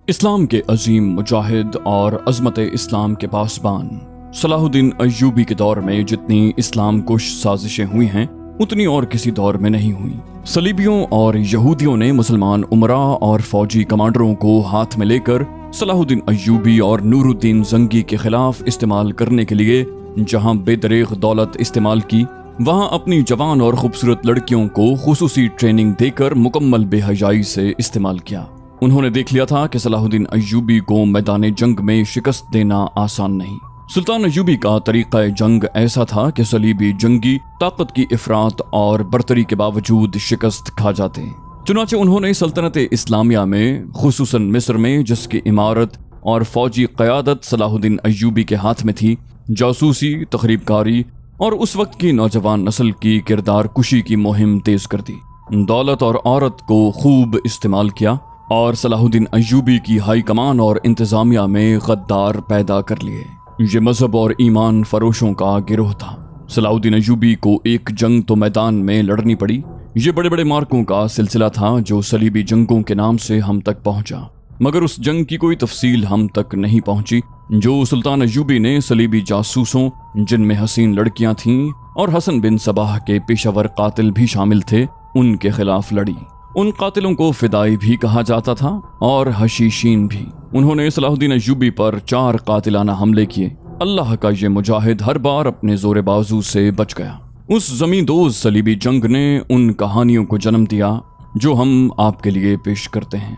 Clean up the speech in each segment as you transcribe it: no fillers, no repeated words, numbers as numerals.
اسلام کے عظیم مجاہد اور عظمت اسلام کے پاسبان صلاح الدین ایوبی کے دور میں جتنی اسلام کش سازشیں ہوئی ہیں اتنی اور کسی دور میں نہیں ہوئی۔ صلیبیوں اور یہودیوں نے مسلمان امراء اور فوجی کمانڈروں کو ہاتھ میں لے کر صلاح الدین ایوبی اور نور الدین زنگی کے خلاف استعمال کرنے کے لیے جہاں بے دریغ دولت استعمال کی، وہاں اپنی جوان اور خوبصورت لڑکیوں کو خصوصی ٹریننگ دے کر مکمل بے حیائی سے استعمال کیا۔ انہوں نے دیکھ لیا تھا کہ صلاح الدین ایوبی کو میدان جنگ میں شکست دینا آسان نہیں۔ سلطان ایوبی کا طریقہ جنگ ایسا تھا کہ صلیبی جنگی طاقت کی افراط اور برتری کے باوجود شکست کھا جاتے۔ چنانچہ انہوں نے سلطنت اسلامیہ میں خصوصاً مصر میں جس کی عمارت اور فوجی قیادت صلاح الدین ایوبی کے ہاتھ میں تھی، جاسوسی، تخریب کاری اور اس وقت کی نوجوان نسل کی کردار کشی کی مہم تیز کر دی۔ دولت اور عورت کو خوب استعمال کیا اور صلاح الدین ایوبی کی ہائی کمان اور انتظامیہ میں غدار پیدا کر لیے۔ یہ مذہب اور ایمان فروشوں کا گروہ تھا۔ صلاح الدین ایوبی کو ایک جنگ تو میدان میں لڑنی پڑی، یہ بڑے بڑے مارکوں کا سلسلہ تھا جو صلیبی جنگوں کے نام سے ہم تک پہنچا، مگر اس جنگ کی کوئی تفصیل ہم تک نہیں پہنچی جو سلطان ایوبی نے صلیبی جاسوسوں، جن میں حسین لڑکیاں تھیں اور حسن بن صباح کے پیشہ ور قاتل بھی شامل تھے، ان کے خلاف لڑی۔ ان قاتلوں کو فدائی بھی کہا جاتا تھا اور حشیشین بھی۔ انہوں نے صلاح الدین ایوبی پر 4 قاتلانہ حملے کیے۔ اللہ کا یہ مجاہد ہر بار اپنے زور بازو سے بچ گیا۔ اس زمین دوز صلیبی جنگ نے ان کہانیوں کو جنم دیا جو ہم آپ کے لیے پیش کرتے ہیں۔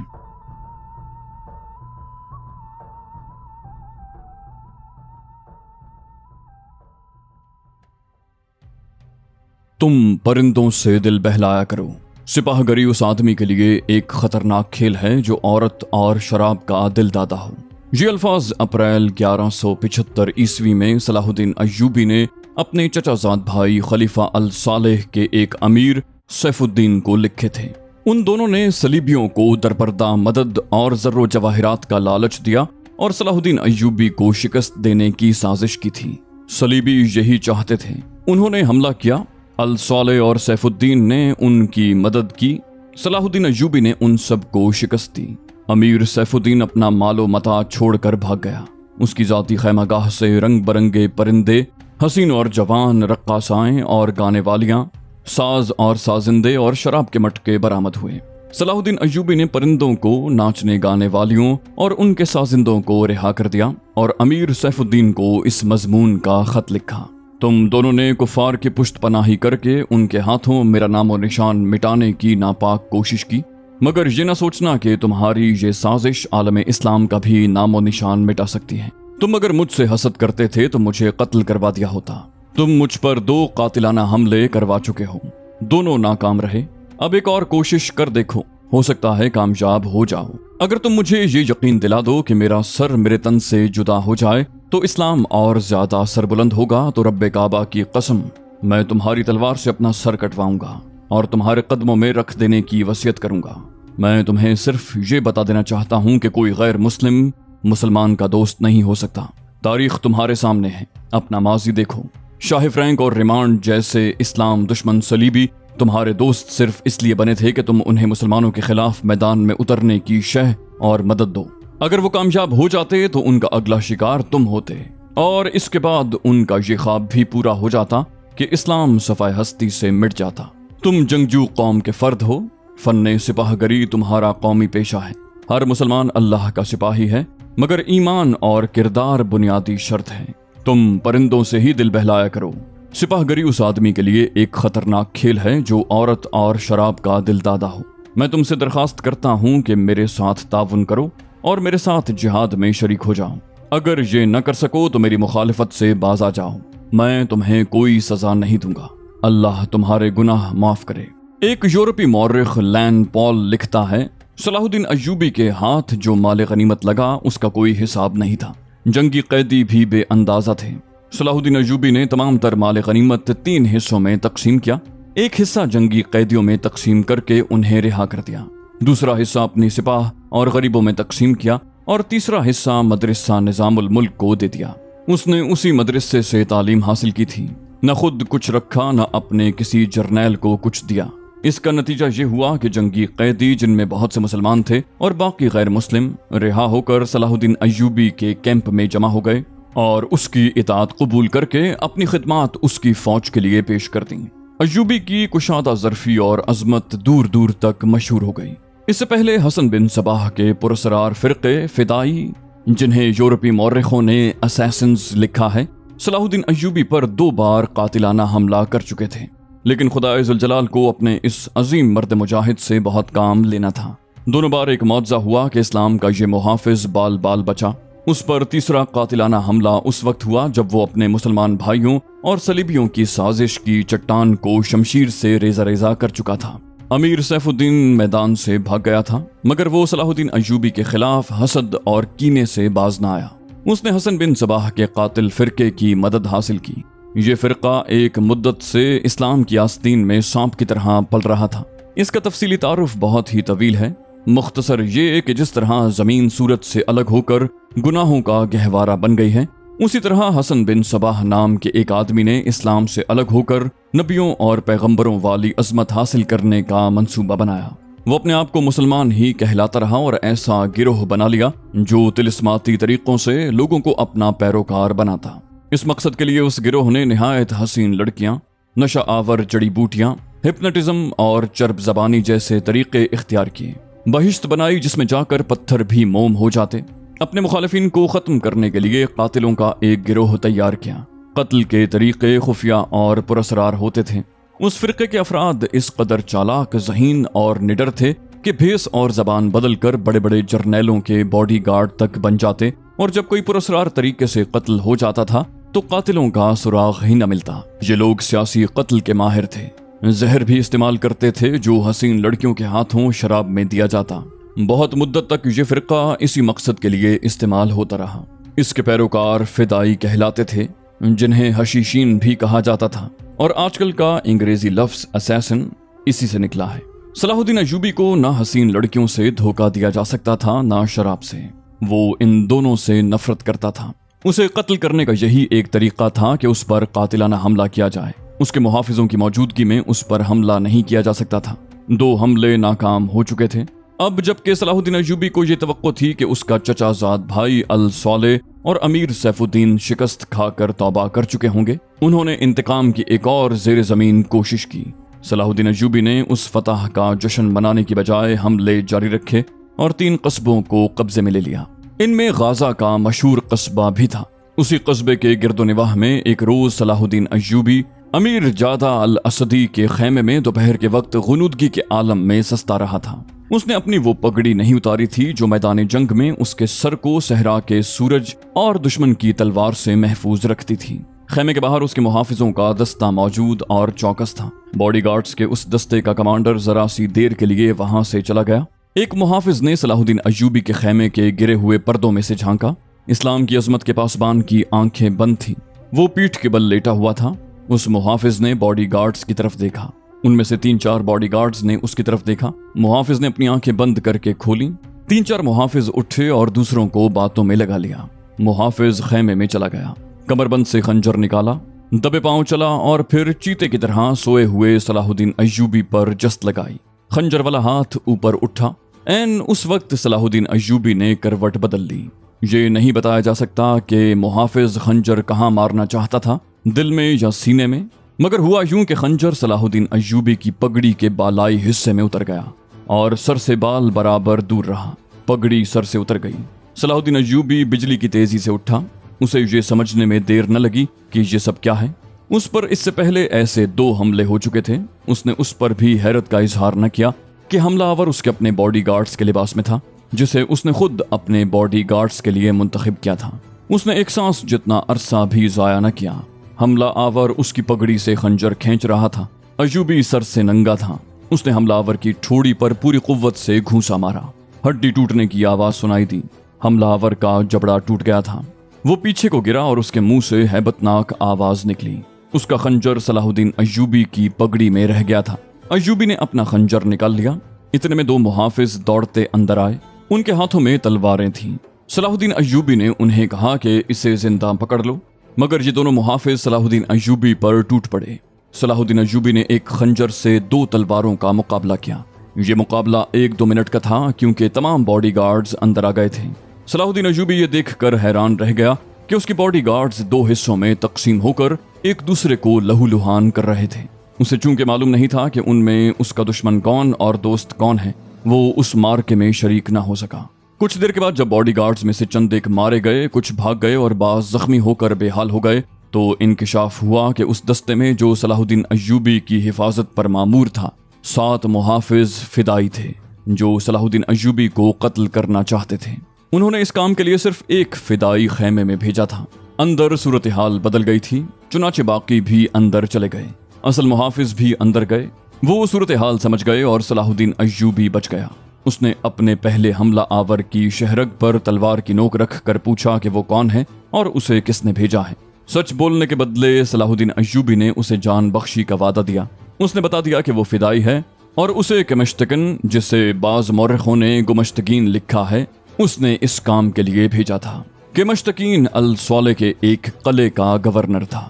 تم پرندوں سے دل بہلایا کرو۔ سپاہ گری اس آدمی کے لیے ایک خطرناک کھیل ہے جو عورت اور شراب کا دل دادا ہو۔ یہ الفاظ اپریل 1175 عیسوی میں صلاح الدین ایوبی نے اپنے چچا زاد بھائی خلیفہ الصالح کے ایک امیر سیف الدین کو لکھے تھے۔ ان دونوں نے صلیبیوں کو درپردہ مدد اور زر و جواہرات کا لالچ دیا اور صلاح الدین ایوبی کو شکست دینے کی سازش کی تھی۔ صلیبی یہی چاہتے تھے۔ انہوں نے حملہ کیا، الصالح اور سیف الدین نے ان کی مدد کی۔ صلاح الدین ایوبی نے ان سب کو شکست دی۔ امیر سیف الدین اپنا مال و متاع چھوڑ کر بھاگ گیا۔ اس کی ذاتی خیمہ گاہ سے رنگ برنگے پرندے، حسین اور جوان رقاصائیں اور گانے والیاں، ساز اور سازندے اور شراب کے مٹکے برآمد ہوئے۔ صلاح الدین ایوبی نے پرندوں کو، ناچنے گانے والیوں اور ان کے سازندوں کو رہا کر دیا اور امیر سیف الدین کو اس مضمون کا خط لکھا: تم دونوں نے کفار کی پشت پناہی کر کے ان کے ہاتھوں میرا نام و نشان مٹانے کی ناپاک کوشش کی، مگر یہ نہ سوچنا کہ تمہاری یہ سازش عالم اسلام کا بھی نام و نشان مٹا سکتی ہے۔ تم اگر مجھ سے حسد کرتے تھے تو مجھے قتل کروا دیا ہوتا۔ تم مجھ پر 2 قاتلانہ حملے کروا چکے ہو، دونوں ناکام رہے۔ اب ایک اور کوشش کر دیکھو، ہو سکتا ہے کامیاب ہو جاؤ۔ اگر تم مجھے یہ یقین دلا دو کہ میرا سر میرے تن سے جدا ہو جائے تو اسلام اور زیادہ سربلند ہوگا، تو رب کعبہ کی قسم میں تمہاری تلوار سے اپنا سر کٹواؤں گا اور تمہارے قدموں میں رکھ دینے کی وصیت کروں گا۔ میں تمہیں صرف یہ بتا دینا چاہتا ہوں کہ کوئی غیر مسلم مسلمان کا دوست نہیں ہو سکتا۔ تاریخ تمہارے سامنے ہے، اپنا ماضی دیکھو۔ شاہ فرینک اور ریمانڈ جیسے اسلام دشمن صلیبی تمہارے دوست صرف اس لیے بنے تھے کہ تم انہیں مسلمانوں کے خلاف میدان میں اترنے کی شہ اور مدد دو۔ اگر وہ کامیاب ہو جاتے تو ان کا اگلا شکار تم ہوتے، اور اس کے بعد ان کا یہ خواب بھی پورا ہو جاتا کہ اسلام صفحہ ہستی سے مٹ جاتا۔ تم جنگجو قوم کے فرد ہو، فن سپاہ گری تمہارا قومی پیشہ ہے۔ ہر مسلمان اللہ کا سپاہی ہے، مگر ایمان اور کردار بنیادی شرط ہے۔ تم پرندوں سے ہی دل بہلایا کرو۔ سپاہ گری اس آدمی کے لیے ایک خطرناک کھیل ہے جو عورت اور شراب کا دل دادا ہو۔ میں تم سے درخواست کرتا ہوں کہ میرے ساتھ تعاون کرو اور میرے ساتھ جہاد میں شریک ہو جاؤ۔ اگر یہ نہ کر سکو تو میری مخالفت سے باز آ جاؤ، میں تمہیں کوئی سزا نہیں دوں گا۔ اللہ تمہارے گناہ معاف کرے۔ ایک یورپی مورخ لین پال لکھتا ہے، صلاح الدین ایوبی کے ہاتھ جو مال غنیمت لگا اس کا کوئی حساب نہیں تھا۔ جنگی قیدی بھی بے اندازہ تھے۔ صلاح الدین ایوبی نے تمام تر مال غنیمت 3 حصوں میں تقسیم کیا۔ ایک حصہ جنگی قیدیوں میں تقسیم کر کے انہیں رہا کر دیا، دوسرا حصہ اپنی سپاہ اور غریبوں میں تقسیم کیا، اور تیسرا حصہ مدرسہ نظام الملک کو دے دیا۔ اس نے اسی مدرسے سے تعلیم حاصل کی تھی، نہ خود کچھ رکھا نہ اپنے کسی جرنیل کو کچھ دیا۔ اس کا نتیجہ یہ ہوا کہ جنگی قیدی جن میں بہت سے مسلمان تھے اور باقی غیر مسلم رہا ہو کر صلاح الدین ایوبی کے کیمپ میں جمع ہو گئے اور اس کی اطاعت قبول کر کے اپنی خدمات اس کی فوج کے لیے پیش کر دیں۔ ایوبی کی کشادہ ظرفی اور عظمت دور دور تک مشہور ہو گئی۔ اس سے پہلے حسن بن صباح کے پراسرار فرقے فدائی، جنہیں یورپی مورخوں نے اسیسنز لکھا ہے، صلاح الدین ایوبی پر 2 بار قاتلانہ حملہ کر چکے تھے، لیکن خدائے ذوالجلال کو اپنے اس عظیم مرد مجاہد سے بہت کام لینا تھا۔ دونوں بار ایک معجزہ ہوا کہ اسلام کا یہ محافظ بال بال بچا۔ اس پر تیسرا قاتلانہ حملہ اس وقت ہوا جب وہ اپنے مسلمان بھائیوں اور صلیبیوں کی سازش کی چٹان کو شمشیر سے ریزہ ریزہ کر چکا تھا۔ امیر سیف الدین میدان سے بھاگ گیا تھا، مگر وہ صلاح الدین ایوبی کے خلاف حسد اور کینے سے باز نہ آیا۔ اس نے حسن بن صباح کے قاتل فرقے کی مدد حاصل کی۔ یہ فرقہ ایک مدت سے اسلام کی آستین میں سانپ کی طرح پل رہا تھا۔ اس کا تفصیلی تعارف بہت ہی طویل ہے، مختصر یہ کہ جس طرح زمین سورج سے الگ ہو کر گناہوں کا گہوارہ بن گئی ہے، اسی طرح حسن بن صباح نام کے ایک آدمی نے اسلام سے الگ ہو کر نبیوں اور پیغمبروں والی عظمت حاصل کرنے کا منصوبہ بنایا۔ وہ اپنے آپ کو مسلمان ہی کہلاتا رہا اور ایسا گروہ بنا لیا جو طلسماتی طریقوں سے لوگوں کو اپنا پیروکار بناتا۔ اس مقصد کے لیے اس گروہ نے نہایت حسین لڑکیاں، نشہ آور جڑی بوٹیاں، ہپنوٹزم اور چرب زبانی جیسے طریقے اختیار کیے۔ بہشت بنائی جس میں جا کر پتھر بھی موم ہو جاتے۔ اپنے مخالفین کو ختم کرنے کے لیے قاتلوں کا ایک گروہ تیار کیا۔ قتل کے طریقے خفیہ اور پراسرار ہوتے تھے۔ اس فرقے کے افراد اس قدر چالاک، ذہین اور نڈر تھے کہ بھیس اور زبان بدل کر بڑے بڑے جرنیلوں کے باڈی گارڈ تک بن جاتے، اور جب کوئی پراسرار طریقے سے قتل ہو جاتا تھا تو قاتلوں کا سراغ ہی نہ ملتا۔ یہ لوگ سیاسی قتل کے ماہر تھے۔ زہر بھی استعمال کرتے تھے جو حسین لڑکیوں کے ہاتھوں شراب میں دیا جاتا۔ بہت مدت تک یہ فرقہ اسی مقصد کے لیے استعمال ہوتا رہا۔ اس کے پیروکار فدائی کہلاتے تھے، جنہیں حشیشین بھی کہا جاتا تھا، اور آج کل کا انگریزی لفظ اسیسن اسی سے نکلا ہے۔ صلاح الدین ایوبی کو نہ حسین لڑکیوں سے دھوکہ دیا جا سکتا تھا نہ شراب سے۔ وہ ان دونوں سے نفرت کرتا تھا۔ اسے قتل کرنے کا یہی ایک طریقہ تھا کہ اس پر قاتلانہ حملہ کیا جائے۔ اس کے محافظوں کی موجودگی میں اس پر حملہ نہیں کیا جا سکتا تھا۔ 2 حملے ناکام ہو چکے تھے۔ اب جبکہ صلاح الدین ایوبی کو یہ توقع تھی کہ اس کا چچا زاد بھائی الصالح اور امیر سیف الدین شکست کھا کر توبہ کر چکے ہوں گے، انہوں نے انتقام کی ایک اور زیر زمین کوشش کی۔ صلاح الدین ایوبی نے اس فتح کا جشن منانے کی بجائے حملے جاری رکھے اور 3 قصبوں کو قبضے میں لے لیا۔ ان میں غازہ کا مشہور قصبہ بھی تھا۔ اسی قصبے کے گرد و نواح میں ایک روز صلاح الدین ایوبی امیر جادہ الاسدی کے خیمے میں دوپہر کے وقت غنودگی کے عالم میں سستا رہا تھا۔ اس نے اپنی وہ پگڑی نہیں اتاری تھی جو میدان جنگ میں اس کے سر کو صحرا کے سورج اور دشمن کی تلوار سے محفوظ رکھتی تھی۔ خیمے کے باہر اس کے محافظوں کا دستہ موجود اور چوکس تھا۔ باڈی گارڈز کے اس دستے کا کمانڈر ذرا سی دیر کے لیے وہاں سے چلا گیا۔ ایک محافظ نے صلاح الدین ایوبی کے خیمے کے گرے ہوئے پردوں میں سے جھانکا۔ اسلام کی عظمت کے پاسبان کی آنکھیں بند تھیں۔ وہ پیٹھ کے بل لیٹا ہوا تھا۔ اس محافظ نے باڈی گارڈز کی طرف دیکھا۔ ان میں سے 3-4 باڈی گارڈز نے اس کی طرف دیکھا۔ محافظ نے اپنی آنکھیں بند کر کے کھولیں۔ 3-4 محافظ اٹھے اور دوسروں کو باتوں میں لگا لیا۔ محافظ خیمے میں چلا گیا، کمر بند سے خنجر نکالا، دبے پاؤں چلا اور پھر چیتے کی طرح سوئے ہوئے صلاح الدین ایوبی پر جست لگائی۔ خنجر والا ہاتھ اوپر اٹھا۔ این اس وقت صلاح الدین ایوبی نے کروٹ بدل لی۔ یہ نہیں بتایا جا سکتا کہ محافظ خنجر کہاں مارنا چاہتا تھا، دل میں یا سینے میں، مگر ہوا یوں کہ خنجر صلاح الدین ایوبی کی پگڑی کے بالائی حصے میں اتر گیا اور سر سے بال برابر دور رہا۔ پگڑی سر سے اتر گئی۔ صلاح الدین ایوبی بجلی کی تیزی سے اٹھا۔ اسے یہ سمجھنے میں دیر نہ لگی کہ یہ سب کیا ہے۔ اس پر اس سے پہلے ایسے 2 حملے ہو چکے تھے۔ اس نے اس پر بھی حیرت کا اظہار نہ کیا کہ حملہ آور اس کے اپنے باڈی گارڈز کے لباس میں تھا، جسے اس نے خود اپنے باڈی گارڈز کے لیے منتخب کیا تھا۔ اس نے ایک سانس جتنا عرصہ بھی ضائع نہ کیا۔ حملہ آور اس کی پگڑی سے خنجر کھینچ رہا تھا۔ ایوبی سر سے ننگا تھا۔ اس نے حملہ آور کی ٹھوڑی پر پوری قوت سے گھونسا مارا۔ ہڈی ٹوٹنے کی آواز سنائی دی۔ حملہ آور کا جبڑا ٹوٹ گیا تھا۔ وہ پیچھے کو گرا اور اس کے منہ سے ہیبتناک آواز نکلی۔ اس کا خنجر صلاح الدین ایوبی کی پگڑی میں رہ گیا تھا۔ ایوبی نے اپنا خنجر نکال لیا۔ اتنے میں 2 محافظ دوڑتے اندر آئے۔ ان کے ہاتھوں میں تلواریں تھیں۔ صلاح الدین ایوبی نے انہیں کہا کہ اسے زندہ پکڑ لو، مگر یہ دونوں محافظ صلاح الدین ایوبی پر ٹوٹ پڑے۔ صلاح الدین ایوبی نے ایک خنجر سے 2 تلواروں کا مقابلہ کیا۔ یہ مقابلہ 1-2 منٹ کا تھا کیونکہ تمام باڈی گارڈز اندر آ گئے تھے۔ صلاح الدین ایوبی یہ دیکھ کر حیران رہ گیا کہ اس کی باڈی گارڈز 2 حصوں میں تقسیم ہو کر ایک دوسرے کو لہو لہان کر رہے تھے۔ اسے چونکہ معلوم نہیں تھا کہ ان میں اس کا دشمن کون اور دوست کون ہے، وہ اس مارکے میں شریک نہ ہو سکا۔ کچھ دیر کے بعد جب باڈی گارڈز میں سے چند ایک مارے گئے، کچھ بھاگ گئے اور بعض زخمی ہو کر بے حال ہو گئے، تو انکشاف ہوا کہ اس دستے میں جو صلاح الدین ایوبی کی حفاظت پر مامور تھا، 7 محافظ فدائی تھے جو صلاح الدین ایوبی کو قتل کرنا چاہتے تھے۔ انہوں نے اس کام کے لیے صرف ایک فدائی خیمے میں بھیجا تھا۔ اندر صورتحال بدل گئی تھی، چنانچہ باقی بھی اندر چلے گئے، اصل محافظ بھی اندر گئے۔ وہ صورتحال سمجھ گئے اور صلاح الدین ایوبی بچ گیا۔ اس نے اپنے پہلے حملہ آور کی شہرگ پر تلوار کی نوک رکھ کر پوچھا کہ وہ کون ہے اور اسے کس نے بھیجا ہے۔ سچ بولنے کے بدلے صلاح الدین ایوبی نے اسے جان بخشی کا وعدہ دیا۔ اس نے بتا دیا کہ وہ فدائی ہے اور اسے کمشتکن، جسے بعض مورخوں نے گمشتگین لکھا ہے، اس نے اس کام کے لیے بھیجا تھا۔ کمشتکین الصالح کے ایک قلعے کا گورنر تھا۔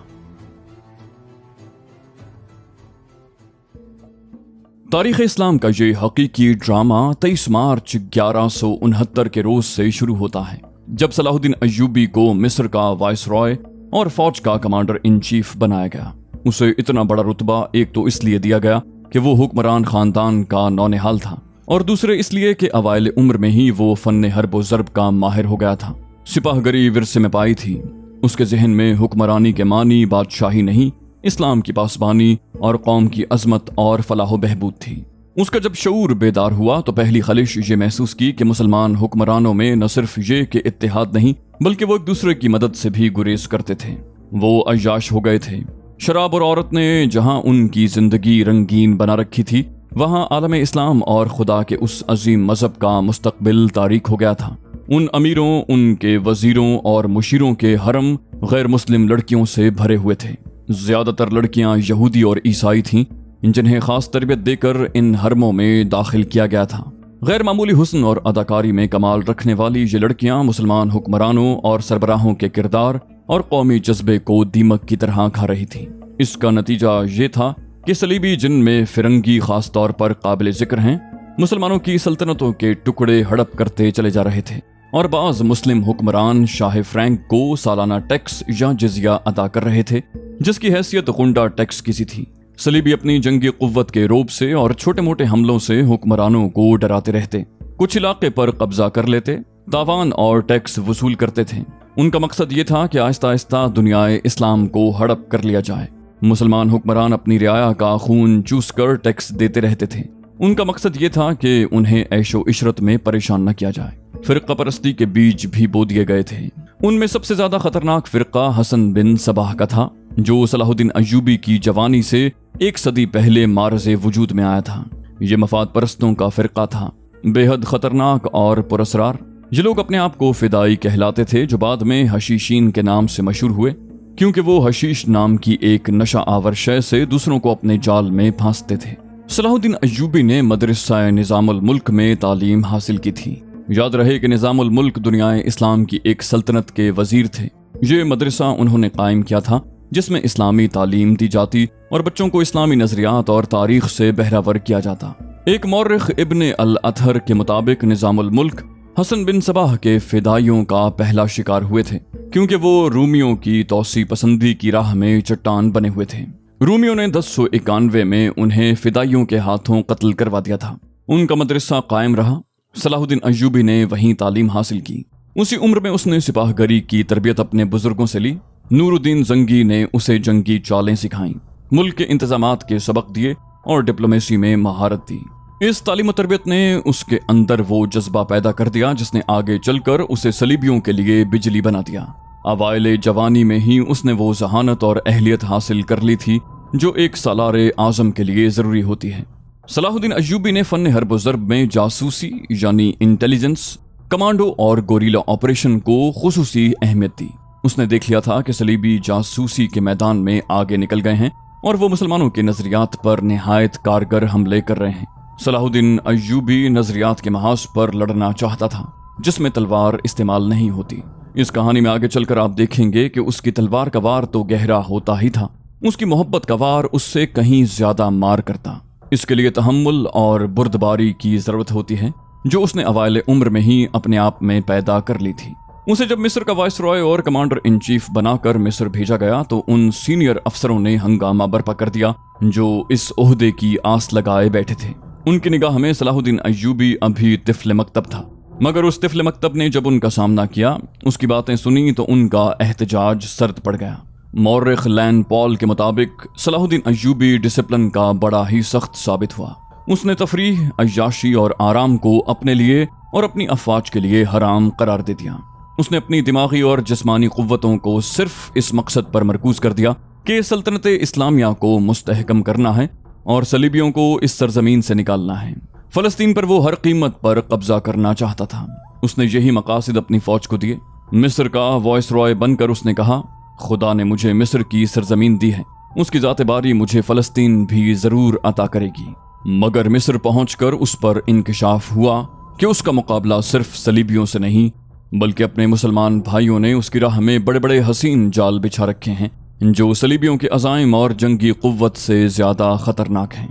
تاریخ اسلام کا یہ حقیقی ڈرامہ 23 مارچ 1169 کے روز سے شروع ہوتا ہے، جب صلاح الدین ایوبی کو مصر کا وائس رائے اور فوج کا کمانڈر ان چیف بنایا گیا۔ اسے اتنا بڑا رتبہ ایک تو اس لیے دیا گیا کہ وہ حکمران خاندان کا نونہال تھا، اور دوسرے اس لیے کہ اوائل عمر میں ہی وہ فن حرب و ضرب کا ماہر ہو گیا تھا۔ سپاہ گری ورثے میں پائی تھی۔ اس کے ذہن میں حکمرانی کے معنی بادشاہی نہیں، اسلام کی پاسبانی اور قوم کی عظمت اور فلاح و بہبود تھی۔ اس کا جب شعور بیدار ہوا تو پہلی خلش یہ محسوس کی کہ مسلمان حکمرانوں میں نہ صرف یہ کہ اتحاد نہیں، بلکہ وہ ایک دوسرے کی مدد سے بھی گریز کرتے تھے۔ وہ عیاش ہو گئے تھے۔ شراب اور عورت نے جہاں ان کی زندگی رنگین بنا رکھی تھی، وہاں عالم اسلام اور خدا کے اس عظیم مذہب کا مستقبل تاریک ہو گیا تھا۔ ان امیروں، ان کے وزیروں اور مشیروں کے حرم غیر مسلم لڑکیوں سے بھرے ہوئے تھے۔ زیادہ تر لڑکیاں یہودی اور عیسائی تھیں، جنہیں خاص تربیت دے کر ان حرموں میں داخل کیا گیا تھا۔ غیر معمولی حسن اور اداکاری میں کمال رکھنے والی یہ لڑکیاں مسلمان حکمرانوں اور سربراہوں کے کردار اور قومی جذبے کو دیمک کی طرح کھا رہی تھیں۔ اس کا نتیجہ یہ تھا کہ صلیبی، جن میں فرنگی خاص طور پر قابل ذکر ہیں، مسلمانوں کی سلطنتوں کے ٹکڑے ہڑپ کرتے چلے جا رہے تھے، اور بعض مسلم حکمران شاہ فرینک کو سالانہ ٹیکس یا جزیہ ادا کر رہے تھے، جس کی حیثیت غنڈہ ٹیکس کی سی تھی۔ صلیبی اپنی جنگی قوت کے رعب سے اور چھوٹے موٹے حملوں سے حکمرانوں کو ڈراتے رہتے، کچھ علاقے پر قبضہ کر لیتے، تاوان اور ٹیکس وصول کرتے تھے۔ ان کا مقصد یہ تھا کہ آہستہ آہستہ دنیائے اسلام کو ہڑپ کر لیا جائے۔ مسلمان حکمران اپنی رعایا کا خون چوس کر ٹیکس دیتے رہتے تھے۔ ان کا مقصد یہ تھا کہ انہیں عیش و عشرت میں پریشان نہ کیا جائے۔ فرقہ پرستی کے بیج بھی بو دیے گئے تھے۔ ان میں سب سے زیادہ خطرناک فرقہ حسن بن صباح کا تھا، جو صلاح الدین ایوبی کی جوانی سے 1 صدی پہلے معرض وجود میں آیا تھا۔ یہ مفاد پرستوں کا فرقہ تھا، بے حد خطرناک اور پراسرار۔ یہ لوگ اپنے آپ کو فدائی کہلاتے تھے، جو بعد میں حشیشین کے نام سے مشہور ہوئے، کیونکہ وہ حشیش نام کی ایک نشہ آور شے سے دوسروں کو اپنے جال میں پھانستے تھے۔ صلاح الدین ایوبی نے مدرسہ نظام الملک میں تعلیم حاصل کی تھی۔ یاد رہے کہ نظام الملک دنیائے اسلام کی ایک سلطنت کے وزیر تھے۔ یہ مدرسہ انہوں نے قائم کیا تھا، جس میں اسلامی تعلیم دی جاتی اور بچوں کو اسلامی نظریات اور تاریخ سے بہرہ کیا جاتا۔ ایک مورخ ابن الاطہر کے مطابق نظام الملک حسن بن صباح کے فدائیوں کا پہلا شکار ہوئے تھے، کیونکہ وہ رومیوں کی توسیع پسندی کی راہ میں چٹان بنے ہوئے تھے۔ رومیوں نے 1091 میں انہیں فدائیوں کے ہاتھوں قتل کروا دیا تھا۔ ان کا مدرسہ قائم رہا۔ صلاح الدین ایوبی نے وہیں تعلیم حاصل کی۔ اسی عمر میں اس نے سپاہ گری کی تربیت اپنے بزرگوں سے لی۔ نور الدین زنگی نے اسے جنگی چالیں سکھائیں، ملک کے انتظامات کے سبق دیے اور ڈپلومیسی میں مہارت دی۔ اس تعلیم و تربیت نے اس کے اندر وہ جذبہ پیدا کر دیا جس نے آگے چل کر اسے صلیبیوں کے لیے بجلی بنا دیا۔ اوائل جوانی میں ہی اس نے وہ ذہانت اور اہلیت حاصل کر لی تھی جو ایک سالار اعظم کے لیے ضروری ہوتی ہے۔ صلاح الدین ایوبی نے فن حرب و ضرب میں جاسوسی یعنی انٹیلیجنس، کمانڈو اور گوریلا آپریشن کو خصوصی اہمیت دی۔ اس نے دیکھ لیا تھا کہ صلیبی جاسوسی کے میدان میں آگے نکل گئے ہیں اور وہ مسلمانوں کے نظریات پر نہایت کارگر حملے کر رہے ہیں۔ صلاح الدین ایوبی نظریات کے محاذ پر لڑنا چاہتا تھا، جس میں تلوار استعمال نہیں ہوتی۔ اس کہانی میں آگے چل کر آپ دیکھیں گے کہ اس کی تلوار کا وار تو گہرا ہوتا ہی تھا، اس کی محبت کا وار اس سے کہیں زیادہ مار کرتا۔ اس کے لیے تحمل اور بردباری کی ضرورت ہوتی ہے جو اس نے اوائل عمر میں ہی اپنے آپ میں پیدا کر لی تھی۔ اسے جب مصر کا وائس رائے اور کمانڈر ان چیف بنا کر مصر بھیجا گیا تو ان سینئر افسروں نے ہنگامہ برپا کر دیا جو اس عہدے کی آس لگائے بیٹھے تھے۔ ان کی نگاہ میں صلاح الدین ایوبی ابھی طفل مکتب تھا، مگر اس طفل مکتب نے جب ان کا سامنا کیا، اس کی باتیں سنی تو ان کا احتجاج سرد پڑ گیا۔ مورخ لین پال کے مطابق صلاح الدین ایوبی ڈسپلن کا بڑا ہی سخت ثابت ہوا۔ اس نے تفریح، عیاشی اور آرام کو اپنے لیے اور اپنی افواج کے لیے حرام قرار دے دیا۔ اس نے اپنی دماغی اور جسمانی قوتوں کو صرف اس مقصد پر مرکوز کر دیا کہ سلطنت اسلامیہ کو مستحکم کرنا ہے اور صلیبیوں کو اس سرزمین سے نکالنا ہے۔ فلسطین پر وہ ہر قیمت پر قبضہ کرنا چاہتا تھا۔ اس نے یہی مقاصد اپنی فوج کو دیے۔ مصر کا وائس رائے بن کر اس نے کہا، خدا نے مجھے مصر کی سرزمین دی ہے، اس کی ذات باری مجھے فلسطین بھی ضرور عطا کرے گی۔ مگر مصر پہنچ کر اس پر انکشاف ہوا کہ اس کا مقابلہ صرف صلیبیوں سے نہیں بلکہ اپنے مسلمان بھائیوں نے اس کی راہ میں بڑے بڑے حسین جال بچھا رکھے ہیں جو صلیبیوں کے عزائم اور جنگی قوت سے زیادہ خطرناک ہیں۔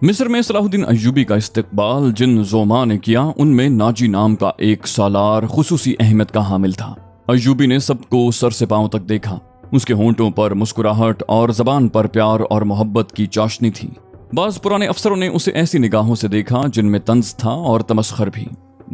مصر میں صلاح الدین ایوبی کا استقبال جن زوما نے کیا ان میں ناجی نام کا ایک سالار خصوصی اہمیت کا حامل تھا۔ ایوبی نے سب کو سر سے پاؤں تک دیکھا۔ اس کے ہونٹوں پر مسکراہٹ اور زبان پر پیار اور محبت کی چاشنی تھی۔ بعض پرانے افسروں نے اسے ایسی نگاہوں سے دیکھا جن میں طنز تھا اور تمسخر بھی۔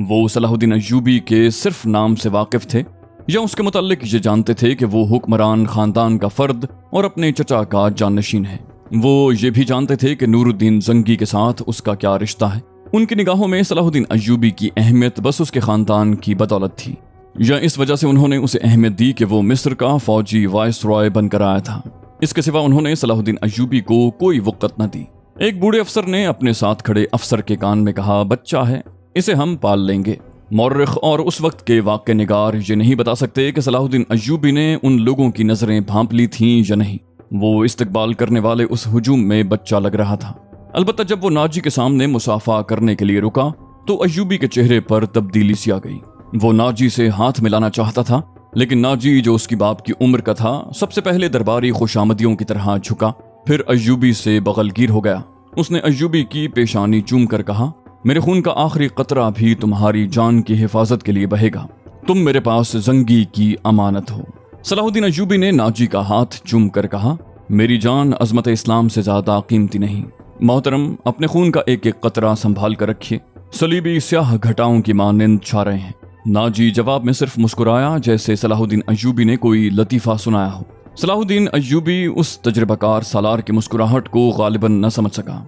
وہ صلاح الدین ایوبی کے صرف نام سے واقف تھے یا اس کے متعلق یہ جانتے تھے کہ وہ حکمران خاندان کا فرد اور اپنے چچا کا جانشین ہے۔ وہ یہ بھی جانتے تھے کہ نور الدین زنگی کے ساتھ اس کا کیا رشتہ ہے۔ ان کی نگاہوں میں صلاح الدین ایوبی کی اہمیت بس اس کے خاندان کی بدولت تھی، یا اس وجہ سے انہوں نے اسے اہمیت دی کہ وہ مصر کا فوجی وائس رائے بن کر آیا تھا۔ اس کے سوا انہوں نے صلاح الدین ایوبی کو کوئی وقت نہ دی۔ ایک بوڑھے افسر نے اپنے ساتھ کھڑے افسر کے کان میں کہا، بچہ ہے، اسے ہم پال لیں گے۔ مورخ اور اس وقت کے واقع نگار یہ نہیں بتا سکتے کہ صلاح الدین ایوبی نے ان لوگوں کی نظریں بھانپ لی تھیں یا نہیں۔ وہ استقبال کرنے والے اس ہجوم میں بچہ لگ رہا تھا۔ البتہ جب وہ ناجی کے سامنے مصافحہ کرنے کے لیے رکا تو ایوبی کے چہرے پر تبدیلی سی آ گئی۔ وہ ناجی سے ہاتھ ملانا چاہتا تھا، لیکن ناجی جو اس کی باپ کی عمر کا تھا سب سے پہلے درباری خوشامدیوں کی طرح جھکا، پھر ایوبی سے بغل گیر ہو گیا۔ اس نے ایوبی کی پیشانی چوم کر کہا، میرے خون کا آخری قطرہ بھی تمہاری جان کی حفاظت کے لیے بہے گا، تم میرے پاس زنگی کی امانت ہو۔ صلاح الدین ایوبی نے ناجی کا ہاتھ چوم کر کہا، میری جان عظمت اسلام سے زیادہ قیمتی نہیں۔ محترم، اپنے خون کا ایک ایک قطرہ سنبھال کر رکھیے، صلیبی سیاہ گھٹاؤں کی مانند چھا رہے ہیں۔ ناجی جواب میں صرف مسکرایا جیسے صلاح الدین ایوبی نے کوئی لطیفہ سنایا ہو۔ صلاح الدین ایوبی اس تجربہ کار سالار کی مسکراہٹ کو غالباً نہ سمجھ سکا۔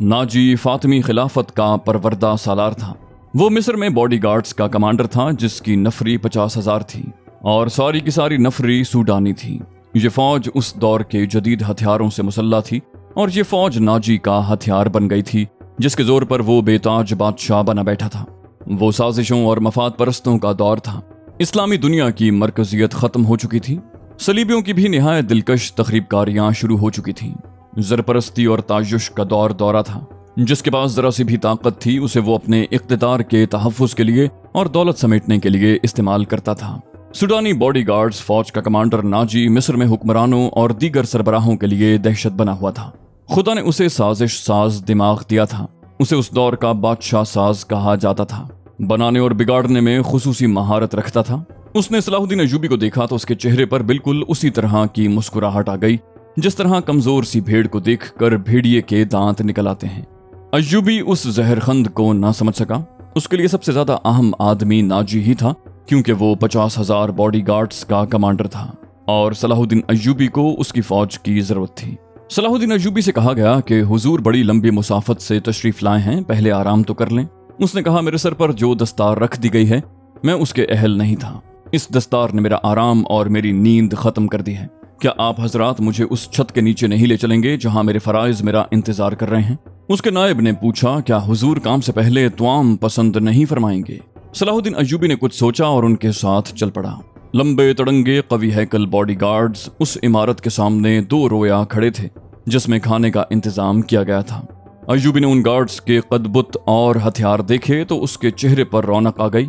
ناجی فاطمی خلافت کا پروردہ سالار تھا۔ وہ مصر میں باڈی گارڈز کا کمانڈر تھا جس کی نفری 50,000 تھی اور ساری کی ساری نفری سوڈانی تھی۔ یہ فوج اس دور کے جدید ہتھیاروں سے مسلح تھی اور یہ فوج ناجی کا ہتھیار بن گئی تھی جس کے زور پر وہ بے تاج بادشاہ بنا بیٹھا تھا۔ وہ سازشوں اور مفاد پرستوں کا دور تھا۔ اسلامی دنیا کی مرکزیت ختم ہو چکی تھی۔ صلیبیوں کی بھی نہایت دلکش تخریب کاریاں شروع ہو چکی تھیں۔ زرپرستی اور تعیش کا دورہ تھا۔ جس کے پاس ذرا سی بھی طاقت تھی اسے وہ اپنے اقتدار کے تحفظ کے لیے اور دولت سمیٹنے کے لیے استعمال کرتا تھا۔ سوڈانی باڈی گارڈز فوج کا کمانڈر ناجی مصر میں حکمرانوں اور دیگر سربراہوں کے لیے دہشت بنا ہوا تھا۔ خدا نے اسے سازش ساز دماغ دیا تھا۔ اسے اس دور کا بادشاہ ساز کہا جاتا تھا۔ بنانے اور بگاڑنے میں خصوصی مہارت رکھتا تھا۔ اس نے صلاح الدین ایوبی کو دیکھا تو اس کے چہرے پر بالکل اسی طرح کی مسکراہٹ آ گئی جس طرح کمزور سی بھیڑ کو دیکھ کر بھیڑیے کے دانت نکل آتے ہیں۔ ایوبی اس زہرخند کو نہ سمجھ سکا۔ اس کے لیے سب سے زیادہ اہم آدمی ناجی ہی تھا کیونکہ وہ 50,000 باڈی گارڈز کا کمانڈر تھا اور صلاح الدین ایوبی کو اس کی فوج کی ضرورت تھی۔ صلاح الدین ایوبی سے کہا گیا کہ حضور بڑی لمبی مسافت سے تشریف لائے ہیں، پہلے آرام تو کر لیں۔ اس نے کہا، میرے سر پر جو دستار رکھ دی گئی ہے میں اس کے اہل نہیں تھا۔ اس دستار نے میرا آرام اور میری نیند ختم کر دی ہے۔ کیا آپ حضرات مجھے اس چھت کے نیچے نہیں لے چلیں گے جہاں میرے فرائض میرا انتظار کر رہے ہیں؟ اس کے نائب نے پوچھا، کیا حضور کام سے پہلے توام پسند نہیں فرمائیں گے؟ صلاح الدین ایوبی نے کچھ سوچا اور ان کے ساتھ چل پڑا۔ لمبے تڑنگے قوی ہیکل باڈی گارڈز اس عمارت کے سامنے 2 رویا کھڑے تھے جس میں کھانے کا انتظام کیا گیا تھا۔ ایوبی نے ان گارڈز کے قد بت اور ہتھیار دیکھے تو اس کے چہرے پر رونق آ گئی۔